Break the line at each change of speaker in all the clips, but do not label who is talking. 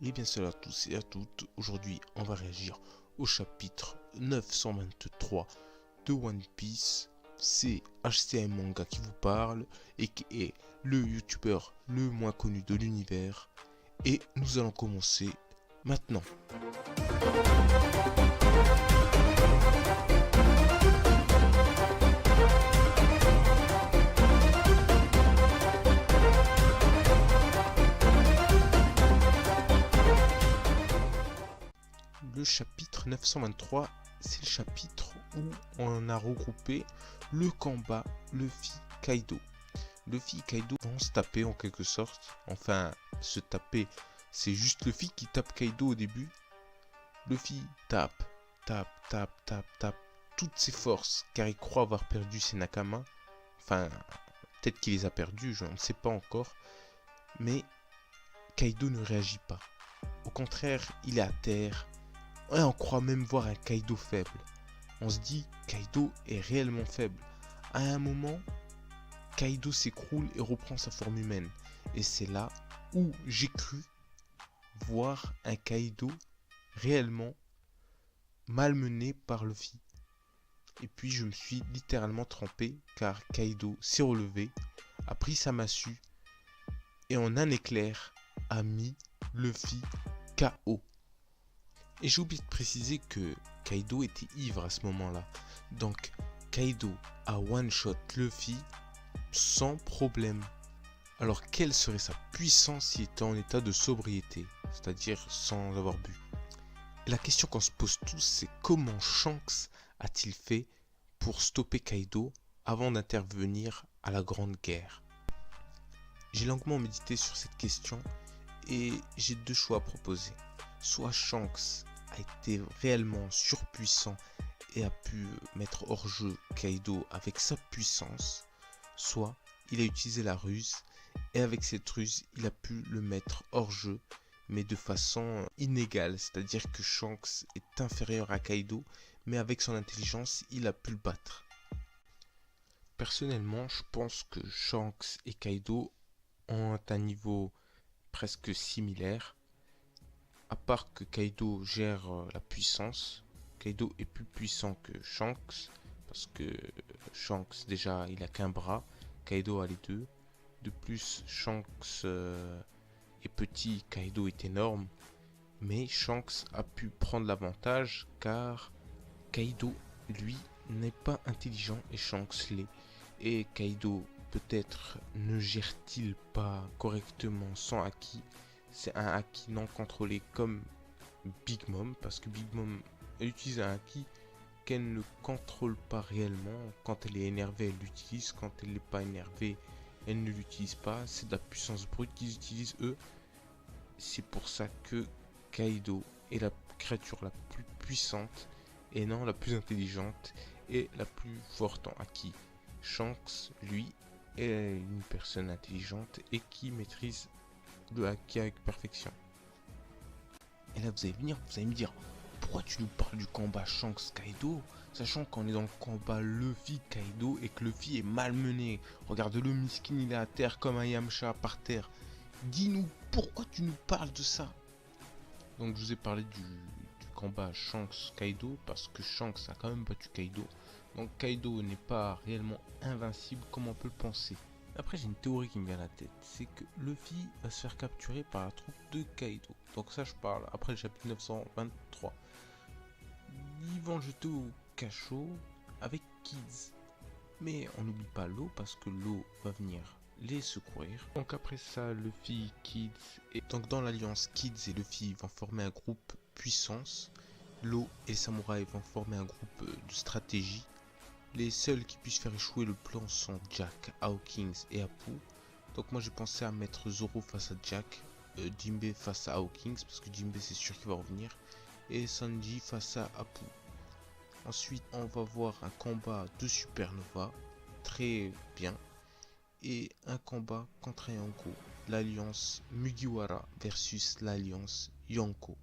Et bien salut à tous et à toutes, aujourd'hui on va réagir au chapitre 923 de One Piece. C'est HCM Manga qui vous parle et qui est le youtubeur le moins connu de l'univers. Et nous allons commencer maintenant. Le chapitre 923, c'est le chapitre où on a regroupé le combat Luffy-Kaido. Luffy et Kaido vont se taper en quelque sorte. Enfin, se taper, c'est juste Luffy qui tape Kaido au début. Luffy tape toutes ses forces car il croit avoir perdu ses Nakama. Enfin, peut-être qu'il les a perdus, je ne sais pas encore. Mais Kaido ne réagit pas. Au contraire, il est à terre. Et on croit même voir un Kaido faible. On se dit, Kaido est réellement faible. À un moment, Kaido s'écroule et reprend sa forme humaine. Et c'est là où j'ai cru voir un Kaido réellement malmené par Luffy. Et puis je me suis littéralement trempé car Kaido s'est relevé, a pris sa massue et en un éclair a mis Luffy KO. Et j'ai oublié de préciser que Kaido était ivre à ce moment-là. Donc Kaido a one-shot Luffy sans problème. Alors quelle serait sa puissance s'il était en état de sobriété, c'est-à-dire sans avoir bu? Et la question qu'on se pose tous, c'est comment Shanks a-t-il fait pour stopper Kaido avant d'intervenir à la Grande Guerre? J'ai longuement médité sur cette question et j'ai deux choix à proposer. Soit Shanks a été réellement surpuissant et a pu mettre hors jeu Kaido avec sa puissance, soit il a utilisé la ruse et avec cette ruse il a pu le mettre hors jeu mais de façon inégale, c'est-à-dire que Shanks est inférieur à Kaido mais avec son intelligence il a pu le battre. Personnellement je pense que Shanks et Kaido ont un niveau presque similaire, à part que Kaido gère la puissance. Kaido est plus puissant que Shanks parce que Shanks déjà il a qu'un bras, Kaido a les deux. De plus Shanks est petit, Kaido est énorme, mais Shanks a pu prendre l'avantage car Kaido lui n'est pas intelligent et Shanks l'est. Et Kaido peut-être ne gère-t-il pas correctement son haki. C'est un haki non contrôlé comme Big Mom, parce que Big Mom elle utilise un haki qu'elle ne contrôle pas réellement. Quand elle est énervée, elle l'utilise. Quand elle n'est pas énervée, elle ne l'utilise pas. C'est de la puissance brute qu'ils utilisent eux. C'est pour ça que Kaido est la créature la plus puissante et non la plus intelligente et la plus forte en haki. Shanks, lui, est une personne intelligente et qui maîtrise le haki avec perfection. Et là, vous allez venir, vous allez me dire, pourquoi tu nous parles du combat Shanks-Kaido, sachant qu'on est dans le combat Luffy-Kaido et que Luffy est malmené. Regarde-le, miskin, il est à terre comme un Yamcha par terre. Dis-nous, pourquoi tu nous parles de ça? Donc, je vous ai parlé du combat Shanks-Kaido parce que Shanks a quand même battu Kaido. Donc, Kaido n'est pas réellement invincible comme on peut le penser. Après, j'ai une théorie qui me vient à la tête, c'est que Luffy va se faire capturer par la troupe de Kaido. Donc ça, je parle après le chapitre 923. Ils vont le jeter au cachot avec Kids. Mais on n'oublie pas l'eau parce que l'eau va venir les secourir. Donc après ça, Luffy, Kids et donc dans l'alliance, Kids et Luffy vont former un groupe puissance. L'eau et Samouraï vont former un groupe de stratégie. Les seuls qui puissent faire échouer le plan sont Jack, Hawkins et Apu. Donc moi j'ai pensé à mettre Zoro face à Jack, Jinbe face à Hawkins parce que Jinbe c'est sûr qu'il va revenir, et Sanji face à Apu. Ensuite on va voir un combat de Supernova, très bien, et un combat contre Yonko, l'alliance Mugiwara versus l'alliance Yonko.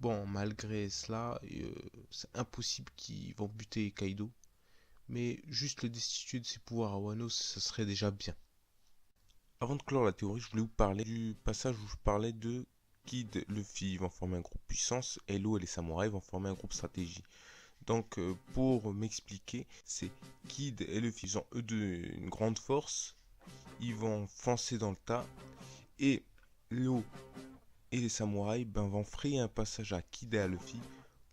Bon, malgré cela, c'est impossible qu'ils vont buter Kaido. Mais juste le destituer de ses pouvoirs à Wano, ça serait déjà bien. Avant de clore la théorie, je voulais vous parler du passage où je parlais de Kid, Luffy vont former un groupe puissance, et Law et les samouraïs vont former un groupe stratégie. Donc pour m'expliquer, c'est Kid et Luffy, ils ont eux deux une grande force, ils vont foncer dans le tas, et Law et les samouraïs vont frayer un passage à Kid et à Luffy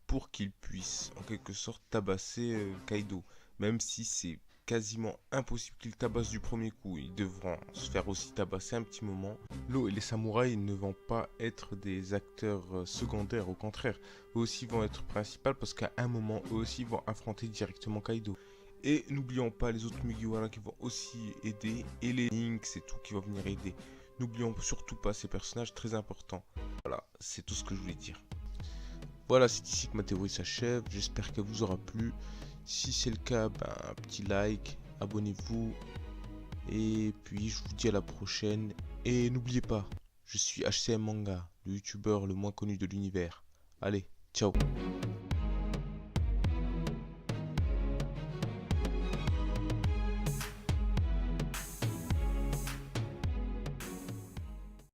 pour qu'ils puissent en quelque sorte tabasser Kaido. Même si c'est quasiment impossible qu'ils tabassent du premier coup, ils devront se faire aussi tabasser un petit moment. Law et les samouraïs ne vont pas être des acteurs secondaires, au contraire, eux aussi vont être principaux parce qu'à un moment, eux aussi vont affronter directement Kaido. Et n'oublions pas les autres Mugiwara qui vont aussi aider, et les Lynx et tout qui vont venir aider. N'oublions surtout pas ces personnages très importants. Voilà, c'est tout ce que je voulais dire. Voilà, c'est ici que ma théorie s'achève. J'espère qu'elle vous aura plu. Si c'est le cas, un petit like, abonnez-vous. Et puis je vous dis à la prochaine. Et n'oubliez pas, je suis HCM Manga, le youtubeur le moins connu de l'univers. Allez, ciao.